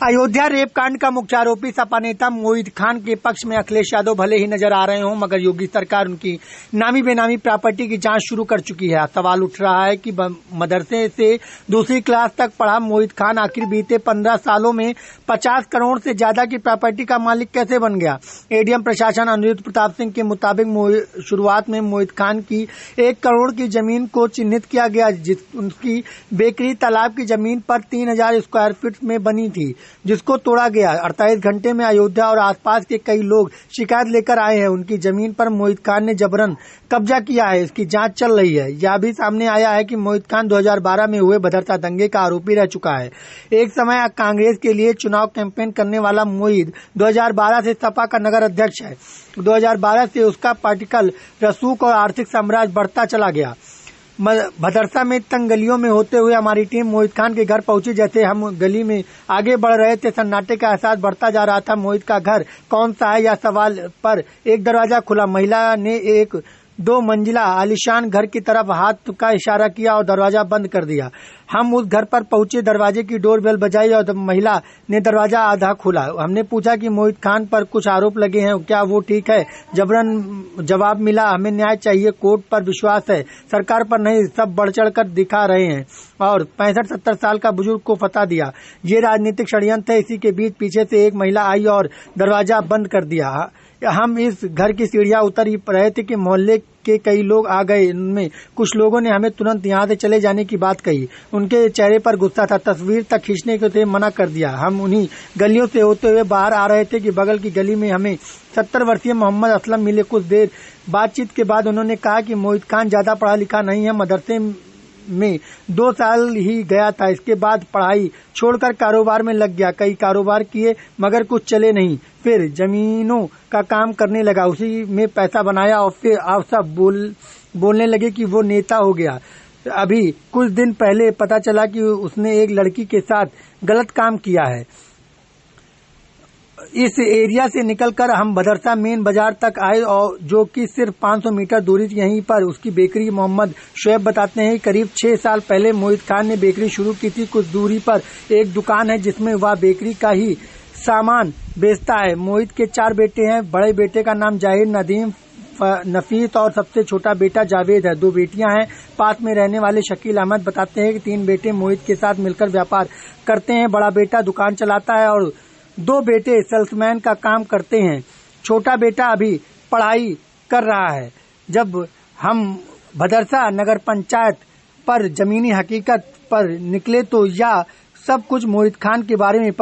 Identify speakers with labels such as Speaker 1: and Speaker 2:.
Speaker 1: Ayodhya rape कांड का मुख्य आरोपी सपा नेता मोहित खान के पक्ष में अखिलेश यादव भले ही नजर आ रहे हों, मगर योगी सरकार उनकी नामी बेनामी प्रॉपर्टी की जांच शुरू कर चुकी है। सवाल उठ रहा है कि मदरसे से दूसरी क्लास तक पढ़ा मोहित खान आखिर बीते 15 सालों में 50 करोड़ से ज्यादा की प्रॉपर्टी का मालिक कैसे बन गया। एडीएम प्रशासन अनिरुद्ध प्रताप सिंह के मुताबिक शुरुआत में मोहित खान की 1 करोड़ की जमीन को चिन्हित किया गया, उनकी बेकरी तालाब की जमीन पर 3000 स्क्वायर फीट में बनी थी, जिसको तोड़ा गया। 48 घंटे में अयोध्या और आसपास के कई लोग शिकायत लेकर आए हैं। उनकी जमीन पर मोहित खान ने जबरन कब्जा किया है। इसकी जांच चल रही है। यह भी सामने आया है कि मोहित खान 2012 में हुए भदरसा दंगे का आरोपी रह चुका है। एक समय कांग्रेस के लिए चुनाव कैंपेन करने वाला मोहित 2012 से सपा का नगर अध्यक्ष है। 2012 से उसका पॉलिटिकल रसूख और आर्थिक साम्राज्य बढ़ता चला गया। भदरसा में तंग गलियों में होते हुए हमारी टीम मोहित खान के घर पहुंची। जैसे हम गली में आगे बढ़ रहे थे, सन्नाटे का एहसास बढ़ता जा रहा था। मोहित का घर कौन सा है, यह सवाल पर एक दरवाजा खुला। महिला ने एक 2 मंजिला आलीशान घर की तरफ हाथ का इशारा किया और दरवाजा बंद कर दिया। हम उस घर पर पहुंचे, दरवाजे की डोरबेल बजाई और महिला ने दरवाजा आधा खोला। हमने पूछा कि मोहित खान पर कुछ आरोप लगे हैं, क्या वो ठीक है। जबरन जवाब मिला, हमें न्याय चाहिए, कोर्ट पर विश्वास है, सरकार पर नहीं। सब बढ़ चढ़ कर दिखा रहे हैं और 65-70 साल का बुजुर्ग को फंसा दिया। ये राजनीतिक षड्यंत्र है। इसी के बीच पीछे से एक महिला आई और दरवाजा बंद कर दिया। हम इस घर की सीढ़ियां उतर ही रहे थे कि मोहल्ले के कई लोग आ गए। इनमें कुछ लोगों ने हमें तुरंत यहाँ से चले जाने की बात कही। उनके चेहरे पर गुस्सा था। तस्वीर तक खींचने को थे, मना कर दिया। हम उन्हीं गलियों से होते हुए बाहर आ रहे थे कि बगल की गली में हमें 70 वर्षीय मोहम्मद असलम मिले। कुछ देर बातचीत के बाद उन्होंने कहा कि मोहित खान ज्यादा पढ़ा लिखा नहीं है, मदरसे में 2 साल ही गया था। इसके बाद पढ़ाई छोड़कर कारोबार में लग गया। कई कारोबार किए मगर कुछ चले नहीं। फिर जमीनों का काम करने लगा, उसी में पैसा बनाया और फिर आप सब बोलने लगे कि वो नेता हो गया। अभी कुछ दिन पहले पता चला कि उसने एक लड़की के साथ गलत काम किया है। इस एरिया से निकलकर हम भदरसा मेन बाजार तक आए और जो कि सिर्फ 500 मीटर दूरी यहीं पर उसकी बेकरी। मोहम्मद शुएब बताते हैं करीब 6 साल पहले मोहित खान ने बेकरी शुरू की थी। कुछ दूरी पर एक दुकान है जिसमें वह बेकरी का ही सामान बेचता है। मोहित के 4 बेटे हैं। बड़े बेटे का नाम जाहिर, नदीम, नफीस और सबसे छोटा बेटा जावेद है। 2 बेटियां हैं। पास में रहने वाले शकील अहमद बताते हैं कि 3 बेटे मोहित के साथ मिलकर व्यापार करते हैं। बड़ा बेटा दुकान चलाता है और 2 बेटे सेल्समैन का काम करते हैं। छोटा बेटा अभी पढ़ाई कर रहा है। जब हम भदरसा नगर पंचायत पर जमीनी हकीकत पर निकले तो यह सब कुछ मोहित खान के बारे में